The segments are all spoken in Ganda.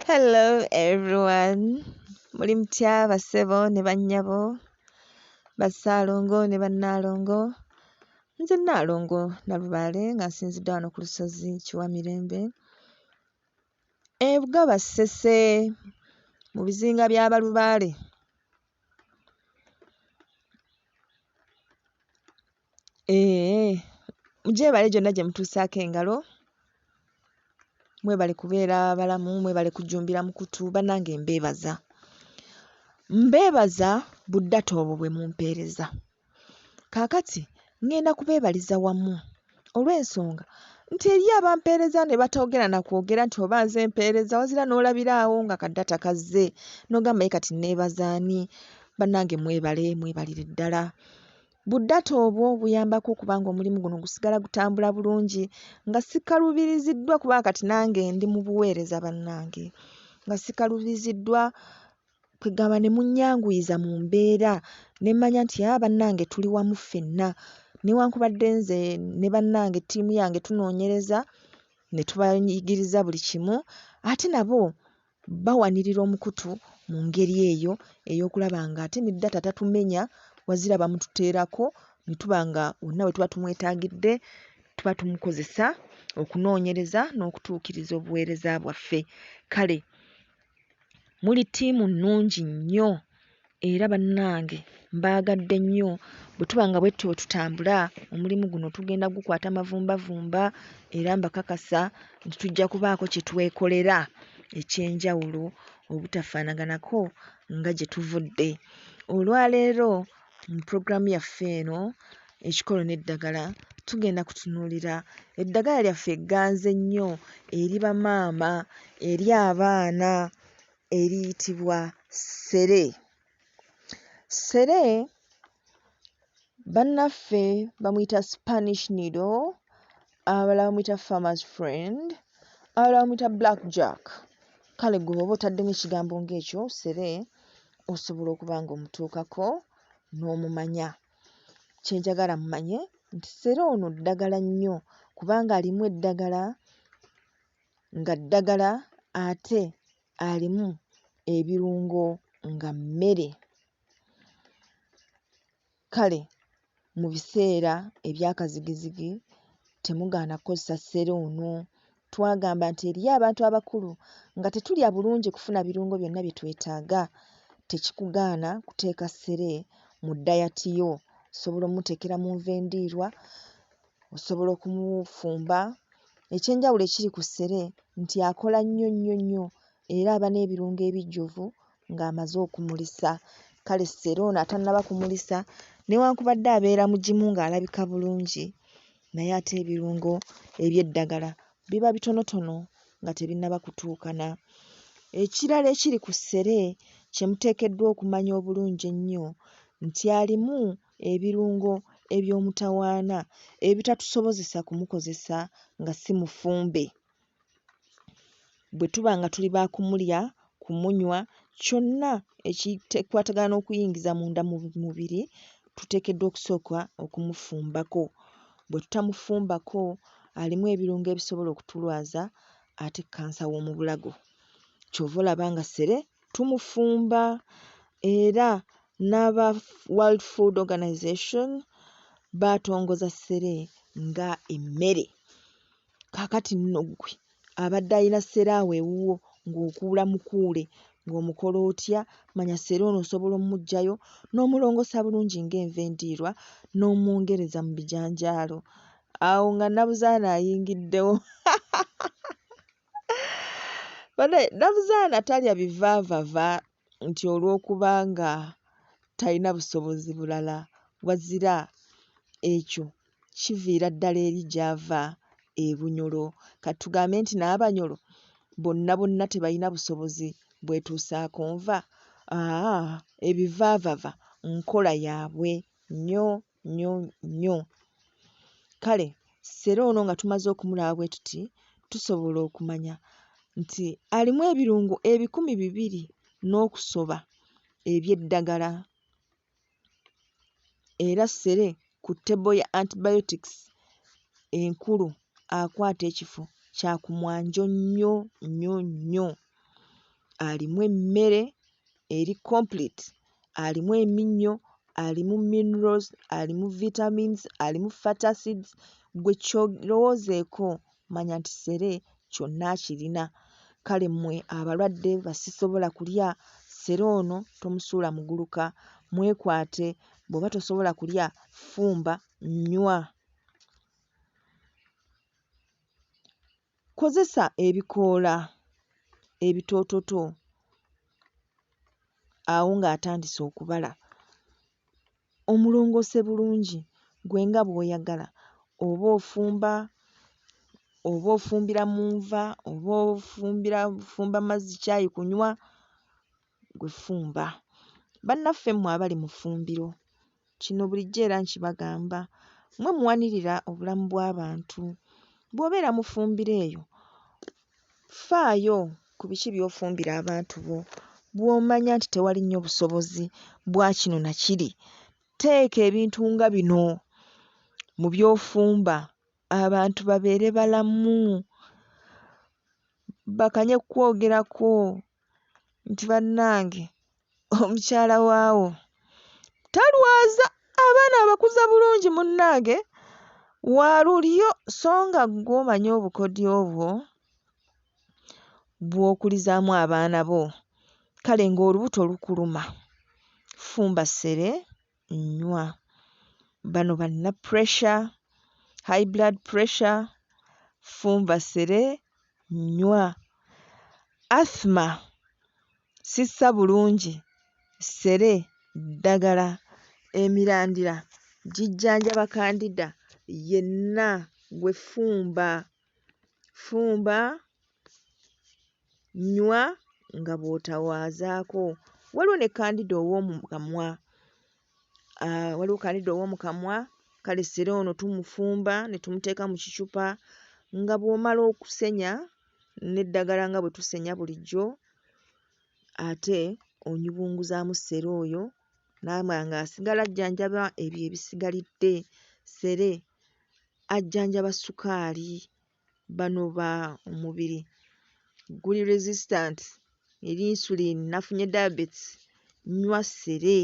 Hello everyone. Muli mutya bassebo ne bannyabo, bassaalongo ne bannaalongo. Nze Nnaalongo Nalubaale nga nsinzidde wano ku lusozi Kiwamirembe. Bugaba Ssese mu bizinga bya Balubaale. Mugyebale gyonna gye mutuusaako engalo. Mwebale kubeera balamu, mwebale kujjumbira mukutu, bannange mbeebaza. Mbeebaza buddate obwo bwe mumpeereza. Kaakati ngenda kubeebaliza wamu olw'ensonga nti eriyo abampeereza ne batogera na kwogera nti oba nze mpeereza wazira n'olabiraawo nga kaddata kazze n'ogamba ye kati nneebaza ani. Bannange mwebalire ddala. Buddate obwo buyambako okubanga omulimu guno gusigala gutambula bulungi nga sikalubiriziddwa kuba kati nange ndi mu buweereza bannange. Nga sikalubiriziddwa kwegamba ne munnyanguyiza mu mbeera ne mmanya nti bannange tuli wamu ffenna. Newankubadde nze ne bannange ttiimu yange tunoonyereza ne tubayigiriza buli kimu, ate nabo bawanirira omukutu mu ngeri eyo ey'okulaba nga ate ne data tatumenya wazira bamututeerako ne tuba nga wonna we tuba tumwetaagidde tuba tumukozesa okunoonyereza n'okutuukiriza obuweereza bwaffe. Kale muli ttiimu nnungi nnyo era bannange mbaagadde nnyo. Bwe tuba nga bwe tutyo tutambula omulimu guno tugenda gukwata mavumbavumba era mbakakasa nti tujja kubaako kye twekolera eky'enjawulo obutafaanaganako nga gye tuvudde. Olwaleero mu pulogulaamu yaffe eno ekikolo n'eddagala tugenda kutunuulira eddagala lyaffe egganze nnyo eri bamaama, eri abaana eriyitibwa ssere. Ssere bannaffe bamuyita Spanish needle, abalala bamuyita farmer's friend, abalala bamuyita black jack. Kale gwe bw'oba otaddemu ekigambo ng'ekyo ssere osobola okuba ng'omutuukako n'omumanya. Kye njagala mumanye nti ssere ono ddagala nnyo kubanga alimu eddagala nga ddagala ate alimu ebirungo nga mmere. Kale mu biseera eby'akazigizigi temugaana kukozesa ssere ono. Twagamba nti eriyo abantu abakulu nga tetulya bulungi kufuna birungo byonna bye twetaaga, tekikugaana kuteeka ssere mu dayati yo. Osobola omuteekera mu nva endiirwa, osobola okumufumba. Ekyenjawulo ekiri ku ssere nti akola nnyo nnyo nnyo era aba n'ebirungo ebijjuvu ng'amaze okumulisa. Kale ssere ono atannaba kumulisa newankubadde abeera mugimu ng'alabika bulungi, naye ate ebirungo eby'eddagala biba bitonotono nga tebinnaba kutuukana. Ekirala ekiri ku ssere kye muteekeddwa okumanya obulungi ennyo nti alimu ebirungo eby'omutawaana ebitatusobozesa kumukozesa nga si mufumbe. Bwe tuba nga tuli baakumulya, kumunywa, kyonna ekikwatagana n'okuyingiza munda mu mubiri tuteekeddwa okusooka okumufumbako. Bwe tutamufumbako alimu ebirungo ebisobola okutulwaza ate kkansa w'omu bulago. Ky'ova olaba nga ssere tumufumba era n'aba World Food Organization baatongoza ssere nga emmere. Kaakati nno ggwe abadde alina ssere awo ewuwo ng'okuula mukuule ng'omukola otya, manya ssere ono osobola ommuggyayo n'omulongosa bulungi ng'enva endiirwa n'omwongereza mu bijanjaalo. Awo nga Nnabuzaana ayingiddewo. Nnabuzaana talya bivaavava nti olw'okuba nga talina busobozi bulala, wazira ekyo kiviira ddala eri gy'ava e Bunyolo. Kati tugambe nti n'Abanyolo bonna tebalina busobozi bwetuusaako nva? Ebivaavava nkola yaabwe nnyo nnyo nnyo. Kale ssere ono nga tumaze okumulaba bwe tuti tusobola okumanya nti alimu ebirungo 200 n'okusoba eby'eddagala era ssere ku ttebo ya antibiotics enkulu akwata ekifo kya ku mwanjo nnyo nnyo nnyo. alimu emmere eri complete, alimu eminnyo, alimu minerals, alimu vitamins, alimu fatty acids, gwe kyolowoozeeko manya nti ssere kyonna akirina. Kale mmwe abalwadde basisobola kulya, ssere ono tomusuula muguluka, mwekwate. Bw'oba tosobola kulya ffumba, nnywa. Kozesa ebikoola ebitoototo awo ng'atandise okubala, omulongoose bulungi gwe nga bw'oyagala, oba ofumbira mu nva, oba ofumba mazzi caayi kunywa, gwe ffumba. Bannaffe mmwe abali mu ffumbiro, kino bulijjo era nkibagamba, mmwe muwanirira obulamu bw'abantu. Bw'obeera mu ffumbiro eyo, ffaayo ku biki by'ofumbira abantu bo. Bw'omanya nti tewali nnyo busobozi bwa kino na kiri, teeka ebintu nga bino mu by'ofumba, abantu babeere balamu, bakanye kwogerako nti bannange omukyala waawo talwaza, abaana abakuza bulungi munnange, waalulyo so nga gw'omanyi obukodyo obwo bw'okulizaamu abaana bo. Kale ng'olubuto lukuluma, ffumba ssere, nnywa. Bano balina pressure, high blood pressure, ffumba ssere, nnywa. Asthma, sissa bulungi, ssere, ddagala. Emirandira gijjanjaba Candida, yenna gwe ffumba. Ffumba, nnywa nga bw'otawaazaako. Waliwo ne Candida ow'omu kamwa. Waliwo Candida ow'omu kamwa, kale ssere ono tumufumba ne tumuteeka mu kicupa, nga bw'omala okusenya n'eddagala nga bwe tusenya bulijjo, ate onyubunguzaamu ssere oyo n'amala ng'asigala ajjanjaba ebyo ebisigalidde. Ssere ajjanjaba ssukaali, bano ba omubiri guli resistant eri insulin, nafunye diabetes, nnywa ssere,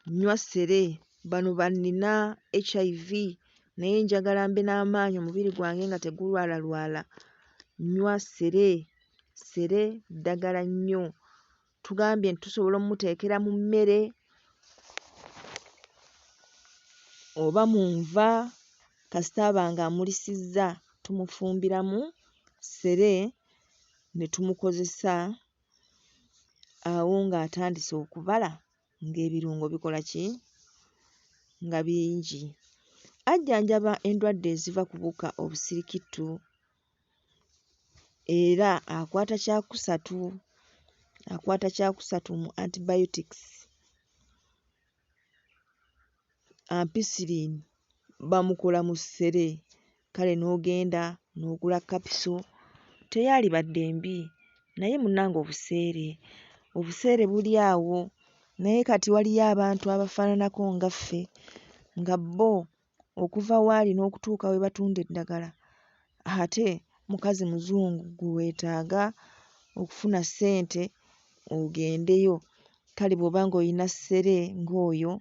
nnywa ssere. Bano bannina HIV naye njagala mbe n'amaanyi omubiri gwange nga tegulwalalwala, nnywa ssere. Ssere ddagala nnyo. Tugambye nti tusobola ommuteekera mu mmere oba mu nva, kasita aba ng'amulisizza tumufumbiramu ssere ne tumukozesa awo ng'atandise okubala, ng'ebirungo bikola ki? Nga bingi. Ajjanjaba endwadde eziva ku buwuka obusirikittu era akwata kyakusatu mu antibiotics. Ampicillin bamukola mu ssere, kale n'ogenda n'ogula kapiso, teyalibadde mbi naye munnange obuseere buli awo, naye kati waliyo abantu abafaananako nga ffe, nga bo okuva waali n'okutuuka we batunda eddagala, ate mukazi muzungu gwe weetaaga okufuna ssente ogendeyo. Kale bw'oba ng'olina ssere ng'oyo,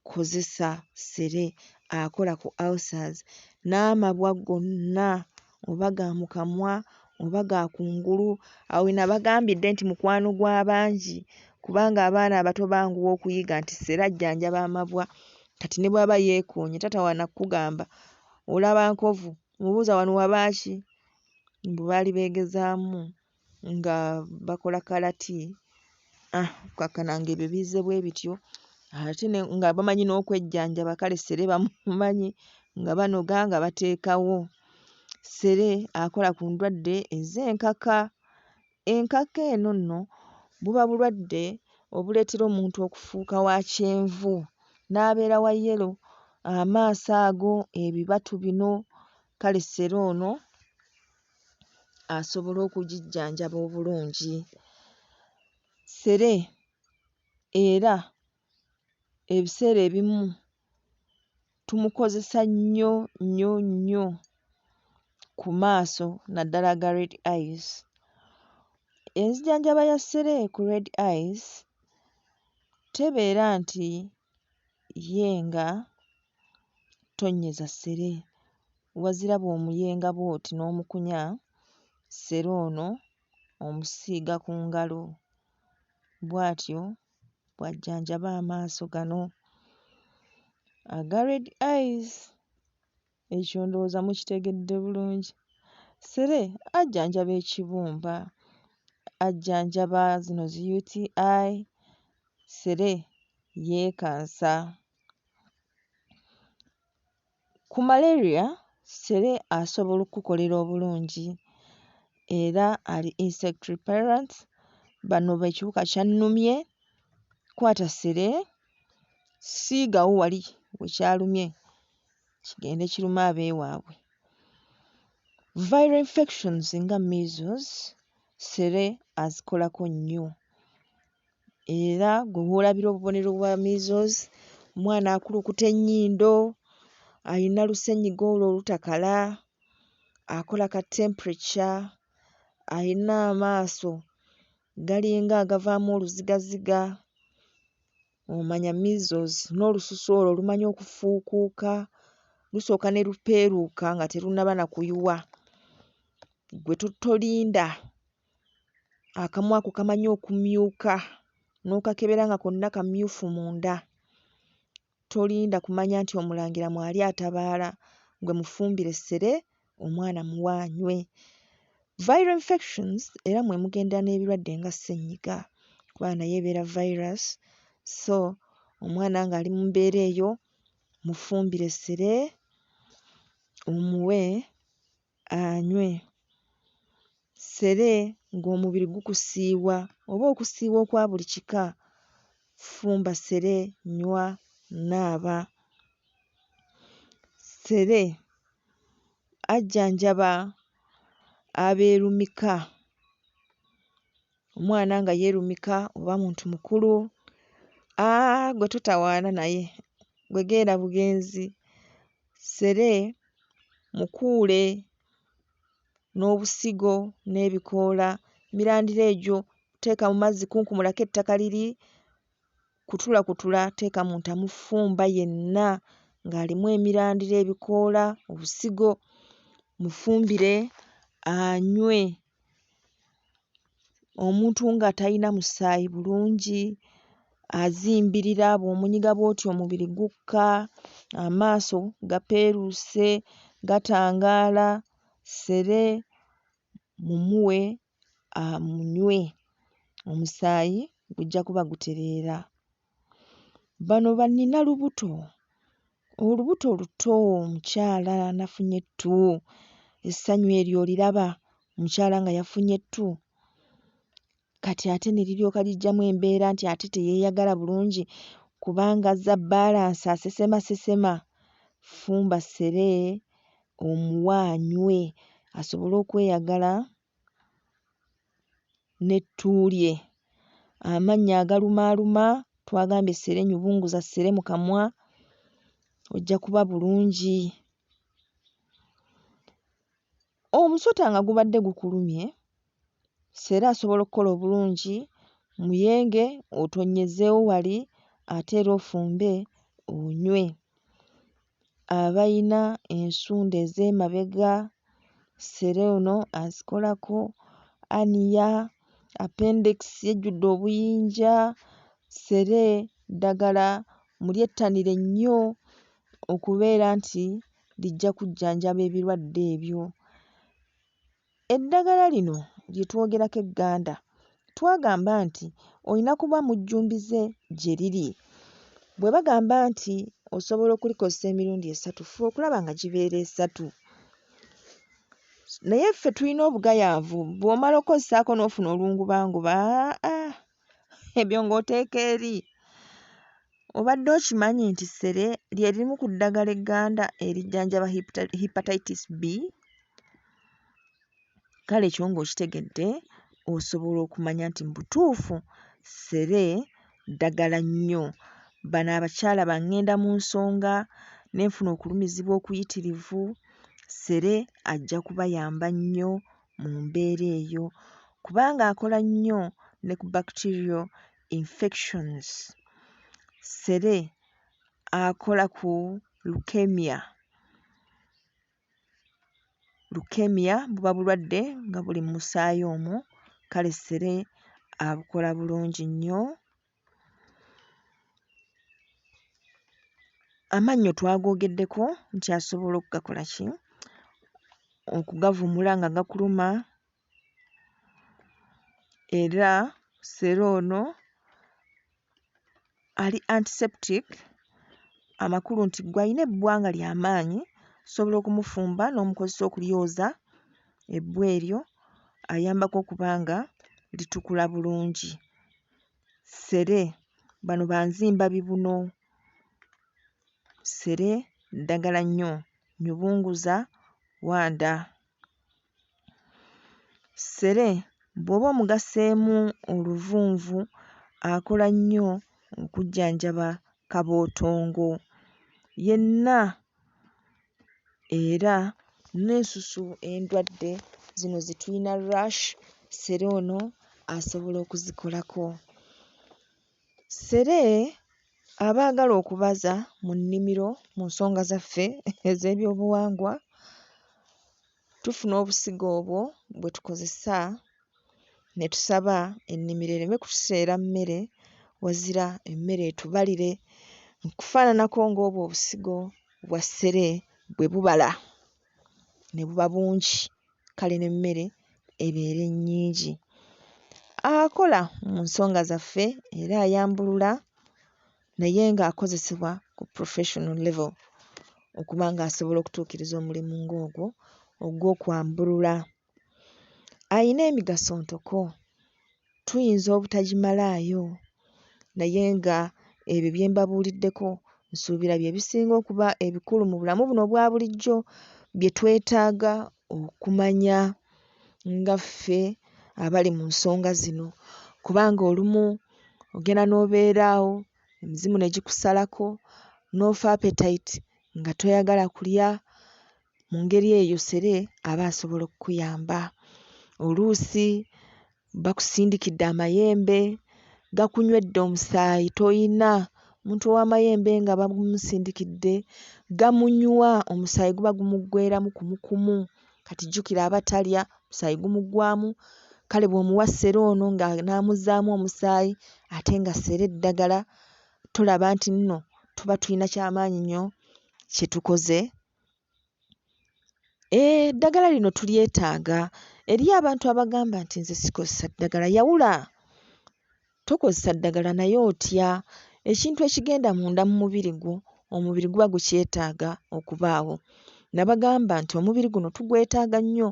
kozesa ssere, akola ku ulcers n'amabwa gonna, oba ga mu kamwa oba ga kungulu. Awo we nabagambidde nti mukwano gw'abangi, kubanga abaana abato banguwa okuyiga nti ssere ajjanjaba amabwa. Kati ne bw'aba yeekoonye tatawaana kkugamba, olaba nkovu, mubuuza wano waba ki? Mbu baali beegezaamu nga bakola kalati. Kaakana ng'ebyo bizze bwe bityo, ate nga bamanyi n'okwejjanjaba, kale ssere bamumanyi nga banoga nga bateekawo. Ssere akola ku ndwadde ez'enkaka. Enkaka eno nno buba bulwadde obuleetera omuntu okufuuka wa kyenvu n'abeera wa yellow, amaaso ago, ebibatu bino. Kale ssere ono asobola okugijjanjaba obulungi. Ssere era ebiseera ebimu tumukozesa nnyo nnyo nnyo ku maaso, naddala ga red eyes. Enzijanjaba ya ssere ku red eyes tebeera nti yenga tonnyeza ssere, wazira bw'omuyenga bw'oti n'omukunya ssere ono omusiiga ku ngalo, bw'atyo bw'ajjanjaba amaaso gano aga red eyes. Ekyo ndowooza mukitegedde bulungi. Ssere ajjanjaba ekibumba, ajjanjaba zino zi UTI, ssere yeekansa. Ku malaria ssere asobola okkukolera obulungi era ali insect repellent. Bano ekiwuka kyannumye, kwata ssere siigawo wali we kyalumye kigende kirume ab'ewaabwe. Viral infections nga measles ssere azikolako nnyo era gwe w'olabira obubonero bwa measles, omwana akulukuta ennyindo, ayina lusenyiga olwo olutakala, akola ka temperature, ayina amaaso galinga agavaamu oluzigaziga, omanya measles. N'olususu olwo lumanya okufuukuuka, lusooka ne lupeeruuka nga terunnaba na kuyiwa, gwe tolinda akamu ako kamanyi okumyuka n'okakebera nga konna kamyufu munda, tolinda kumanya nti omulangira mwali atabaala, gwe mufumbire ssere omwana muwe anywe. Viral infections era mwe mugenda n'ebirwadde nga ssennyiga kuba nayo ebeera virus, so omwana ng'ali mu mbeera eyo mufumbire ssere omuwe anywe. Ssere ng'omubiri gukusiiwa oba okusiiwa okwa buli kika, fumba ssere, nywa, naaba. Ssere ajjanjaba abeerumika, omwana nga yeerumika oba muntu mukulu, gwe totawaana naye, gwe genda bugenzi. Ssere mukuule n'obusigo n'ebikoola, emirandira egyo teeka mu mazzi kunkumulako ettaka liri, kutulakutula teeka mu ntamu, fumba yenna ng'alimu emirandira, ebikoola, obusigo, mufumbire anywe. Omuntu nga talina musaayi bulungi, azimbirira, bw'omunyiga bw'oti omubiri gukka, amaaso gapeeruuse, gatangaala, ssere mumuwe amunywe, omusaayi gujja kuba gutereera. Bano bannina lubuto, olubuto luto, omukyala nafunye ettu, essanyu eryo oliraba, omukyala nga yafunye ettu, kati ate ne liryoka liggyamu embeera nti ate teyeeyagala bulungi kubanga azza bbaalansi, asesemasesema. Fumba ssere omuwe anywe asobole okweyagala n'ettu lye. Amannyo agalumaaluma twagambye ssere nyubunguza ssere mu kamwa, ojja kuba bulungi. Omusota nga gubadde gukulumye, ssere asobola okukola obulungi, muyenge otonnyezzeewo wali ate era ofumbe onywe. Abayina ensunda ez'emabega ssere ono azikolako, aniya, appendix ejjudde obuyinja, ssere ddagala mulyettanire nnyo okubeera nti lijja kujjanjaba ebirwadde ebyo. Eddagala lino lye twogerako egganda, twagamba nti olina kuba mujjumbize gye liri. Bwe bagamba nti osobola okulikozesa emirundi 3, ffe okulaba nga gibeera 3. Naye ffe tulina obugayaavu, bw'omala okkozesaako n'ofuna olungubanguba, ebyo ng'oteeka eri. Obadde okimanyi nti ssere lye limu ku ddagala egganda erijjanjaba hepatitis B? Kale ekyo ng'okitegedde osobola okumanya nti mu butuufu ssere ddagala nnyo. Bano abakyala baŋŋenda mu nsonga ne nfuna okulumizibwa okuyitirivu, ssere ajja kubayamba nnyo mu mbeera eyo kubanga akola nnyo ne ku bacterial infections. Ssere akola ku leukemia buba bulwadde nga buli mu musaayi omwo, kale ssere abukola bulungi nnyo. Amannyo twagoogeddeko nti asobola okugakola ki? Okugavumula nga gakuluma, era ssere ono ali antiseptic, amakulu nti ggwe alina ebbwanga ly'amaanyi, osobola okumufumba n'omukozesa okulyoza ebbwa eryo, ayambako okuba nga litukula bulungi. Ssere bano banzimba bibuno. Ssere ddagala nnyo, nyubunguza wanda. Ssere bw'oba omugaseemu oluvunvu akola nnyo okujjanjaba kabootongo yenna, era n'ensusu endwadde zino ze tuyina rash, ssere ono asobola okuzikolako. Ssere abaagala okubaza mu nnimiro mu nsonga zaffe ez'ebyobuwangwa, tufuna obusigo obwo bwe tukozesa ne tusaba ennimiro ereme kutuseera mmere wazira emmere etubalire, nkufaananako ng'obwo obusigo bwa ssere bwe bubala ne buba bungi, kale n'emmere ebeere nnyingi. Akola mu nsonga zaffe era ayambulula naye ng'akozesebwa ku professional level okuba ng'asobola okutuukiriza omulimu ng'ogwo ogw'okwambulula. Ayina emigaso ntoko, tuyinza obutagimalaayo, naye nga ebyo bye mbabuuliddeko nsuubira bye bisinga okuba ebikulu mu bulamu buno obwa bulijjo bye twetaaga okumanya nga ffe abali mu nsonga zino, kubanga olumu ogenda n'obeeraawo emizimu ne gikusalako n'ofa appetite nga toyagala kulya, mu ngeri eyo ssere aba asobola okkuyamba. Oluusi bakusindikidde amayembe, gakunywedde omusaayi toyina, omuntu ow'amayembe nga bamusindikidde gamunywa, omusaayi guba gumuggweeramu kumukumu, kati jjukira aba talya, omusaayi gumuggwaamu, kale bw'omuwa ssere ono ng'anaamuzzaamu omusaayi ate nga ssere ddagala, tolaba nti nno tuba tuyina kyamaanyi nnyo kye tukoze? Eddagala lino tulyetaaga. Eriyo abantu abagamba nti nze sikozesa ddagala, yawula, tokozesa ddagala naye otya. Ekintu ekigenda munda mu mubiri gwo, omubiri guba gukyetaaga okubaawo. Nabagamba nti omubiri guno tugwetaaga nnyo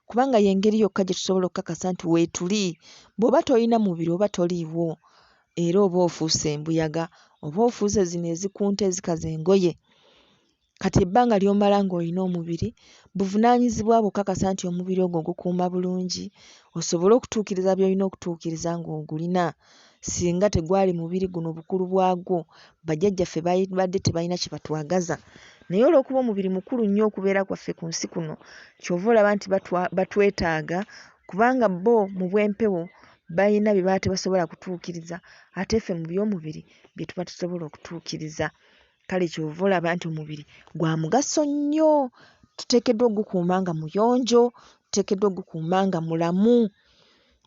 kubanga y'engeri yokka gye tusobola okkakasa nti weetuli. Bw'oba toyina mubiri oba toliiwo, era oba ofuuse embuyaga, oba ofuuse zino ezikunta ezikaza engoye. Kati ebbanga ly'omala ng'olina omubiri, buvunaanyizibwa bwo okkakasa nti omubiri ogwo gukuuma bulungi, osobole okutuukiriza by'olina okutuukiriza ng'ogulina. Singa tegwali mubiri guno bukulu bwagwo, bajjajjaffe bandibadde tebalina kye batwagaza. Naye olw'okuba omubiri mukulu nnyo okubeera kwaffe ku nsi kuno, ky'ova olaba nti batwetaaga kubanga bo mu bw'empewo balina bye baba tebasobola kutuukiriza, ate ffe mu by'omubiri bye tuba tusobola okutuukiriza. Kale ky'ova olaba nti omubiri gwa mugaso nnyo, tuteekeddwa ogukuuma nga muyonjo, tuteekeddwa ogukuuma nga mulamu.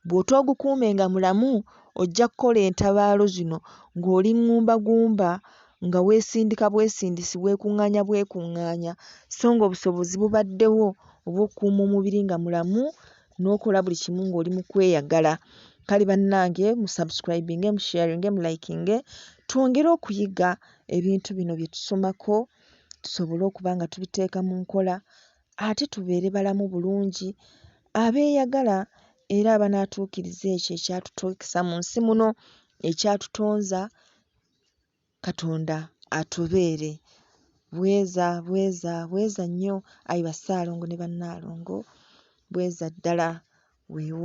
Bw'otoogukuume nga mulamu, ojja kukola entabaalo zino ng'oli ŋŋumbagumba, nga weesindika bwesindisi, weekuŋŋaanya bwekuŋŋaanya, so ng'obusobozi bubaddewo obw'okukuuma omubiri nga mulamu n'okola buli kimu ng'oli mu kweyagala. Kale bannange, musubscribinge, musharinge, mulikinge, twongere okuyiga ebintu bino bye tusomako, tusobole okuba nga tubiteeka mu nkola, ate tubeere balamu bulungi, abeeyagala era abanaatuukiriza ekyo ekyatutuukisa mu nsi muno, ekyatutonza. Katonda atubeere. Bweza, bweza, bweza nnyo, ayi Bassaalongo ne Bannaalongo, bweza ddala, weewa.